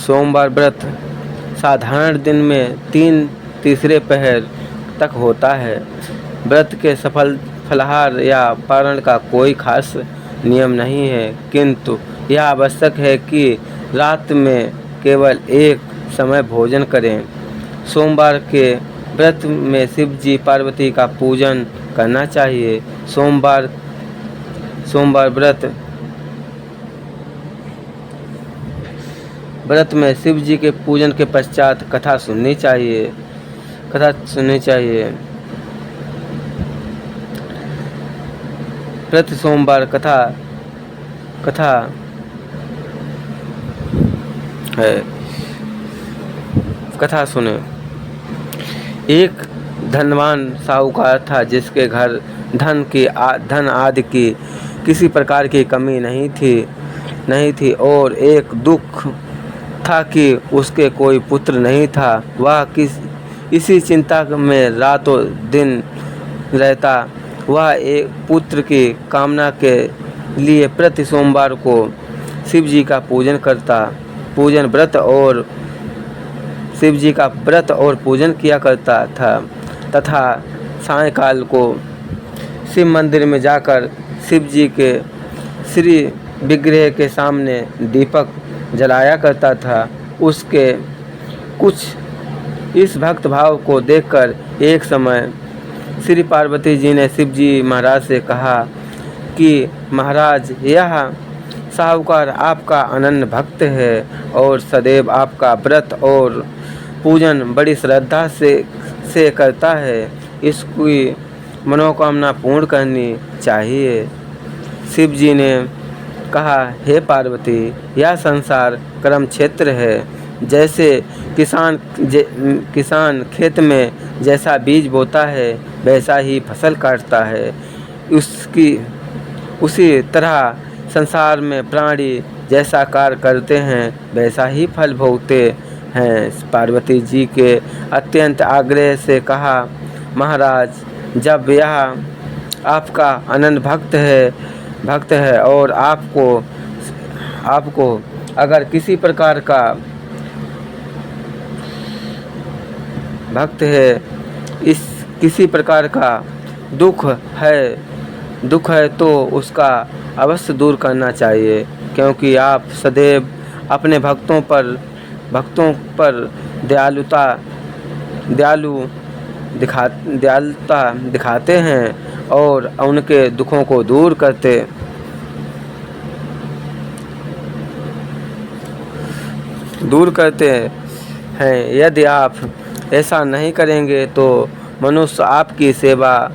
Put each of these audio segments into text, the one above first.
सोमवार व्रत साधारण दिन में 3 पहर तक होता है। व्रत के सफल फलाहार या पारण का कोई खास नियम नहीं है, किंतु यह आवश्यक है कि रात में केवल एक समय भोजन करें। सोमवार के व्रत में शिव जी पार्वती का पूजन करना चाहिए। सोमवार व्रत में शिव जी के पूजन के पश्चात कथा सुननी चाहिए। प्रति सोमवार कथा है। कथा सुने। एक धनवान साहूकार था, जिसके घर धन आदि की किसी प्रकार की कमी नहीं थी और एक दुख था कि उसके कोई पुत्र नहीं था। वह इसी चिंता में रातों दिन रहता। वह एक पुत्र की कामना के लिए प्रति सोमवार को शिव जी का व्रत और पूजन किया करता था तथा सायंकाल को शिव मंदिर में जाकर शिव जी के श्री विग्रह के सामने दीपक जलाया करता था। उसके कुछ इस भक्त भाव को देखकर एक समय श्री पार्वती जी ने शिव जी महाराज से कहा कि महाराज, यह साहूकार आपका अनन्य भक्त है और सदैव आपका व्रत और पूजन बड़ी श्रद्धा से करता है। इसकी मनोकामना पूर्ण करनी चाहिए। शिव जी ने कहा, हे पार्वती, यह संसार कर्म क्षेत्र है। जैसे किसान खेत में जैसा बीज बोता है वैसा ही फसल काटता है, उसी तरह संसार में प्राणी जैसा कार्य करते हैं वैसा ही फल भोगते हैं। पार्वती जी के अत्यंत आग्रह से कहा, महाराज, जब यह आपका अनन्य भक्त है और आपको अगर किसी प्रकार का किसी प्रकार का दुख है तो उसका अवश्य दूर करना चाहिए, क्योंकि आप सदैव अपने भक्तों पर दयालुता दिखाते हैं और उनके दुखों को दूर करते हैं। यदि आप ऐसा नहीं करेंगे तो मनुष्य आपकी सेवा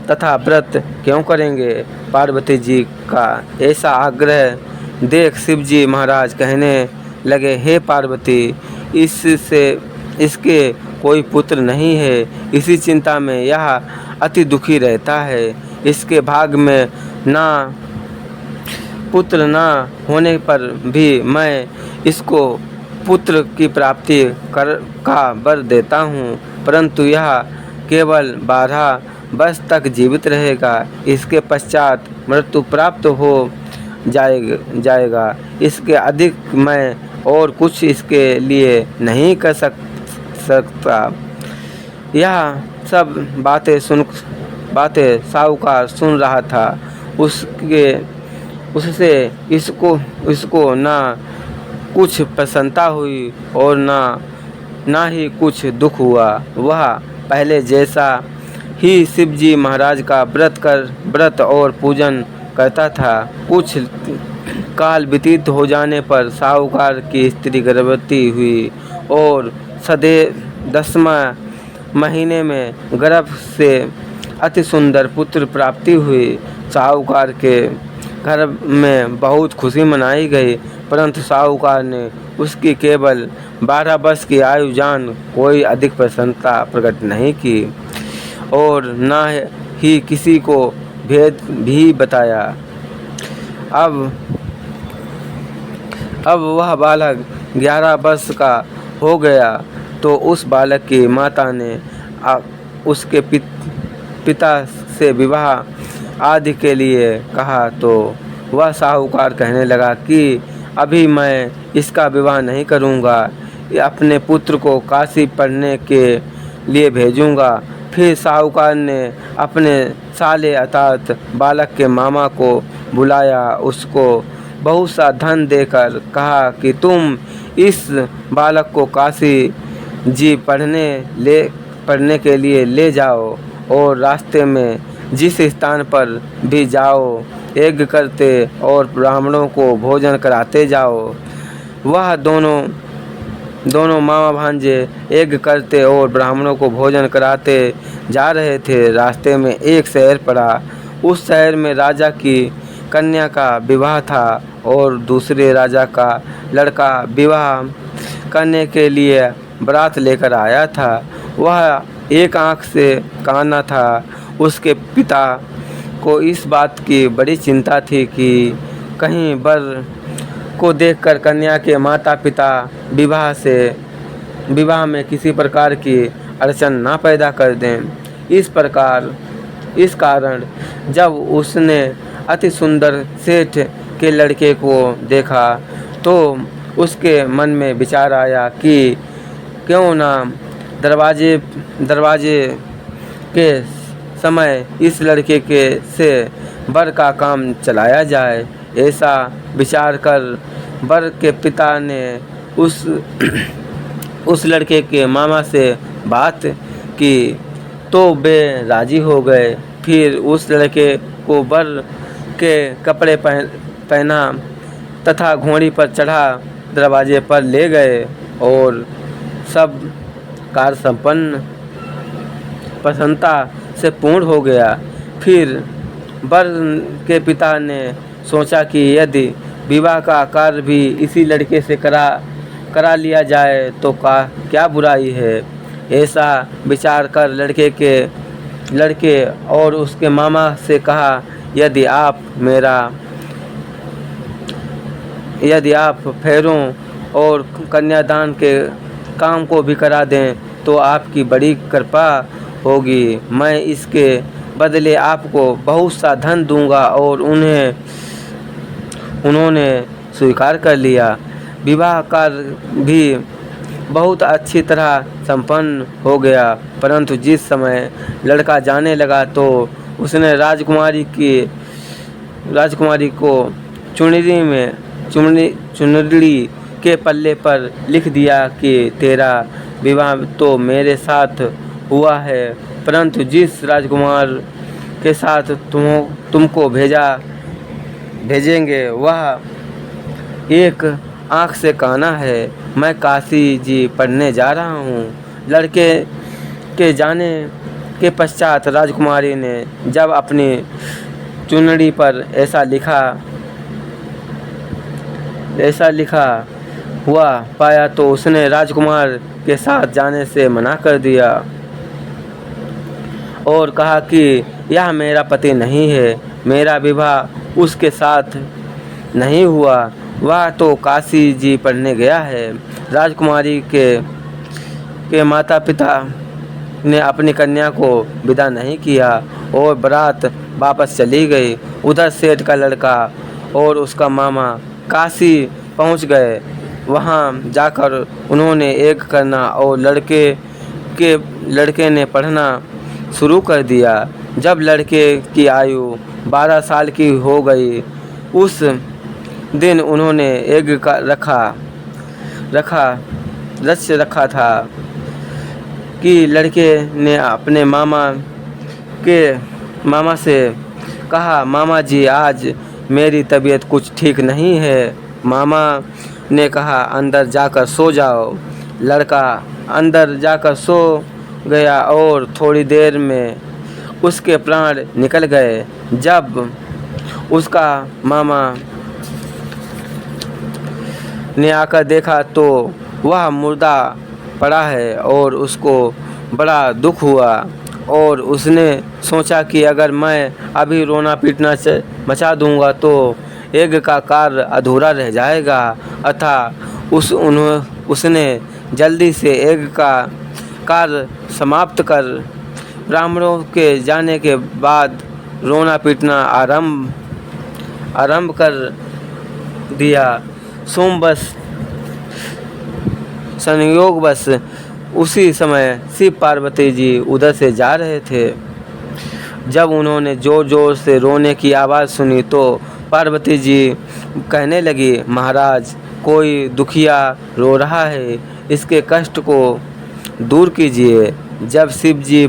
तथा व्रत क्यों करेंगे। पार्वती जी का ऐसा आग्रह देख शिव जी महाराज कहने लगे, हे पार्वती, इसके कोई पुत्र नहीं है। इसी चिंता में यह अति दुखी रहता है। इसके भाग में पुत्र न होने पर भी मैं इसको पुत्र की प्राप्ति का वर देता हूँ, परंतु यह केवल 12 वर्ष तक जीवित रहेगा। इसके पश्चात मृत्यु प्राप्त हो जाएगा। इसके अधिक मैं और कुछ इसके लिए नहीं कर सकता। यह सब बातें साहूकार सुन रहा था। उससे इसको ना कुछ प्रसन्नता हुई और ना ही कुछ दुख हुआ। वह पहले जैसा ही शिव जी महाराज का व्रत और पूजन करता था। कुछ काल व्यतीत हो जाने पर साहूकार की स्त्री गर्भवती हुई और सदैव 10वें महीने में गर्भ से अति सुंदर पुत्र प्राप्ति हुई। साहूकार के घर में बहुत खुशी मनाई गई, परंतु साहूकार ने उसकी केवल 12 वर्ष की आयु जान कोई अधिक प्रसन्नता प्रकट नहीं की और न ही किसी को भेद भी बताया। अब वह बालक 11 वर्ष का हो गया तो उस बालक की माता ने उसके पिता से विवाह आदि के लिए कहा, तो वह साहूकार कहने लगा कि अभी मैं इसका विवाह नहीं करूँगा, अपने पुत्र को काशी पढ़ने के लिए भेजूँगा। फिर साहूकार ने अपने साले अर्थात बालक के मामा को बुलाया, उसको बहुत सा धन देकर कहा कि तुम इस बालक को काशी जी पढ़ने के लिए ले जाओ और रास्ते में जिस स्थान पर भी जाओ यज्ञ करते और ब्राह्मणों को भोजन कराते जाओ। वह दोनों मामा भांजे यज्ञ करते और ब्राह्मणों को भोजन कराते जा रहे थे। रास्ते में एक शहर पड़ा। उस शहर में राजा की कन्या का विवाह था और दूसरे राजा का लड़का विवाह करने के लिए बारात लेकर आया था। वह एक आंख से काना था। उसके पिता को इस बात की बड़ी चिंता थी कि कहीं वर को देखकर कन्या के माता पिता विवाह में किसी प्रकार की अड़चन ना पैदा कर दें। इस कारण जब उसने अति सुंदर सेठ के लड़के को देखा तो उसके मन में विचार आया कि क्यों ना दरवाजे के समय इस लड़के से वर का काम चलाया जाए। ऐसा विचार कर वर के पिता ने उस लड़के के मामा से बात की तो वे राजी हो गए। फिर उस लड़के को वर के कपड़े पहना तथा घोड़ी पर चढ़ा दरवाजे पर ले गए और सब कार्य संपन्न प्रसन्नता से पूर्ण हो गया। फिर वर के पिता ने सोचा कि यदि विवाह का कार्य भी इसी लड़के से करा लिया जाए तो क्या बुराई है। ऐसा विचार कर लड़के और उसके मामा से कहा, यदि आप फेरों और कन्यादान के काम को भी करा दें तो आपकी बड़ी कृपा होगी। मैं इसके बदले आपको बहुत सा धन दूंगा और उन्होंने स्वीकार कर लिया। विवाह कार्य भी बहुत अच्छी तरह संपन्न हो गया, परंतु जिस समय लड़का जाने लगा तो उसने राजकुमारी को चुनरी के पल्ले पर लिख दिया कि तेरा विवाह तो मेरे साथ हुआ है, परंतु जिस राजकुमार के साथ तुमको भेजेंगे वह एक आँख से काना है। मैं काशी जी पढ़ने जा रहा हूँ। लड़के के जाने के पश्चात राजकुमारी ने जब अपनी चुनरी पर ऐसा लिखा हुआ पाया तो उसने राजकुमार के साथ जाने से मना कर दिया और कहा कि यह मेरा पति नहीं है, मेरा विवाह उसके साथ नहीं हुआ, वह तो काशी जी पढ़ने गया है। राजकुमारी के माता पिता ने अपनी कन्या को विदा नहीं किया और बारात वापस चली गई। उधर सेठ का लड़का और उसका मामा काशी पहुंच गए। वहां जाकर उन्होंने यज्ञ करना और लड़के ने पढ़ना शुरू कर दिया। जब लड़के की आयु 12 साल की हो गई, उस दिन उन्होंने यज्ञ रखा था कि लड़के ने अपने मामा से कहा, मामा जी आज मेरी तबीयत कुछ ठीक नहीं है। मामा ने कहा, अंदर जाकर सो जाओ। लड़का अंदर जाकर सो गया और थोड़ी देर में उसके प्राण निकल गए। जब उसका मामा ने आकर देखा तो वह मुर्दा पड़ा है और उसको बड़ा दुख हुआ और उसने सोचा कि अगर मैं अभी रोना पीटना मचा दूंगा तो यज्ञ का कार्य अधूरा रह जाएगा। अतः उसने जल्दी से यज्ञ का कार्य समाप्त कर ब्राह्मणों के जाने के बाद रोना पीटना आरंभ कर दिया। संयोगवश उसी समय शिव पार्वती जी उधर से जा रहे थे। जब उन्होंने जोर जोर से रोने की आवाज़ सुनी तो पार्वती जी कहने लगी, महाराज, कोई दुखिया रो रहा है, इसके कष्ट को दूर कीजिए। जब शिव जी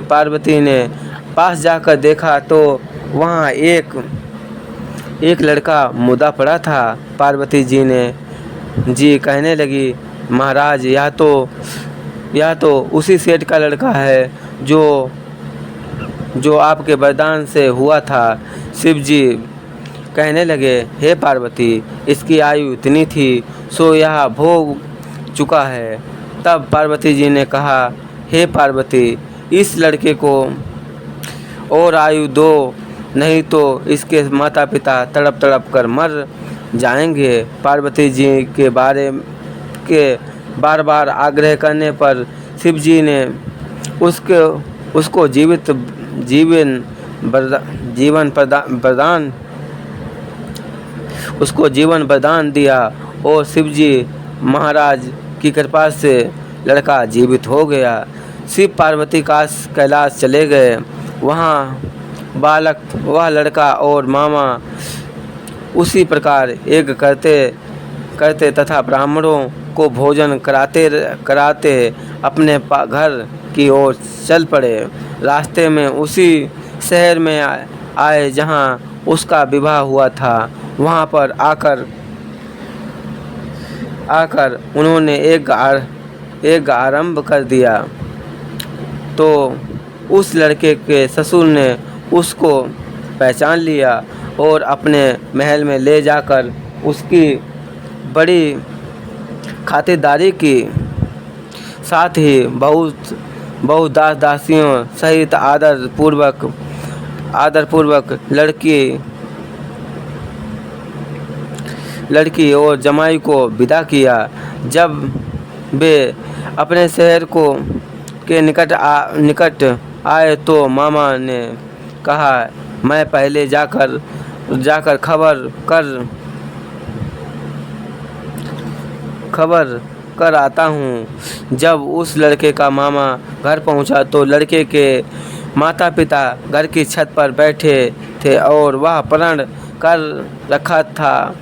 पार्वती ने पास जाकर देखा तो वहाँ एक लड़का मुदा पड़ा था। पार्वती जी कहने लगी, महाराज, यह तो उसी सेठ का लड़का है जो आपके वरदान से हुआ था। शिव जी कहने लगे, हे पार्वती, इसकी आयु इतनी थी सो यह भोग चुका है। तब पार्वती जी ने कहा, हे पार्वती, इस लड़के को और आयु दो, नहीं तो इसके माता पिता तड़प तड़प कर मर जाएंगे। पार्वती जी के बार बार आग्रह करने पर शिव जी ने उसको जीवन वरदान दिया और शिव जी महाराज की कृपा से लड़का जीवित हो गया। शिव पार्वती कैलाश चले गए। वह लड़का और मामा उसी प्रकार यज्ञ करते तथा ब्राह्मणों को भोजन कराते अपने घर की ओर चल पड़े। रास्ते में उसी शहर में आए जहां उसका विवाह हुआ था। वहां पर आकर उन्होंने एक आरंभ कर दिया तो उस लड़के के ससुर ने उसको पहचान लिया और अपने महल में ले जाकर उसकी बड़ी खातिरदारी की। साथ ही बहुत दास दासियों सहित आदर पूर्वक लड़की और जमाई को विदा किया। जब वे अपने शहर के निकट आए तो मामा ने कहा, मैं पहले जाकर खबर कर आता हूँ। जब उस लड़के का मामा घर पहुँचा तो लड़के के माता पिता घर की छत पर बैठे थे और वह प्रण कर रखा था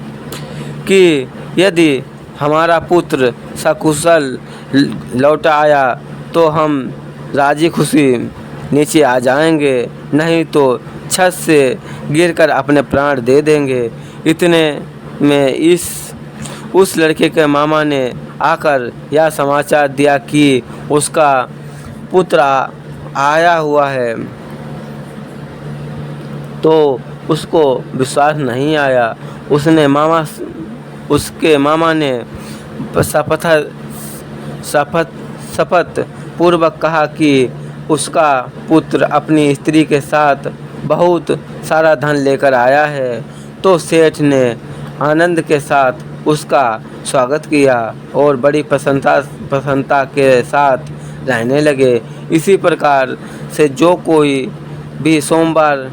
कि यदि हमारा पुत्र सकुशल लौट आया तो हम राजी खुशी नीचे आ जाएंगे, नहीं तो छत से गिरकर अपने प्राण दे देंगे। इतने में उस लड़के के मामा ने आकर यह समाचार दिया कि उसका पुत्र आया हुआ है। तो उसको विश्वास नहीं आया। उसके मामा ने शपथ पूर्वक कहा कि उसका पुत्र अपनी स्त्री के साथ बहुत सारा धन लेकर आया है। तो सेठ ने आनंद के साथ उसका स्वागत किया और बड़ी प्रसन्नता के साथ रहने लगे। इसी प्रकार से जो कोई भी सोमवार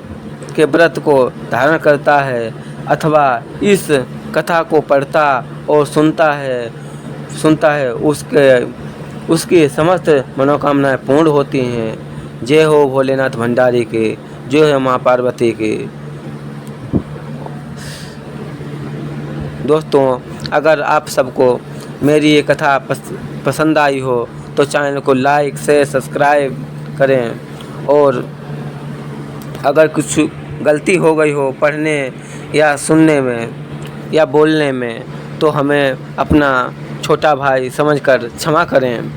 के व्रत को धारण करता है अथवा इस कथा को पढ़ता और सुनता है उसकी समस्त मनोकामनाएं पूर्ण होती हैं। जय हो भोलेनाथ भंडारी की, जय हो माँ पार्वती की। दोस्तों, अगर आप सबको मेरी ये कथा पसंद आई हो तो चैनल को लाइक शेयर सब्सक्राइब करें और अगर कुछ गलती हो गई हो पढ़ने या सुनने में या बोलने में तो हमें अपना छोटा भाई समझकर क्षमा करें।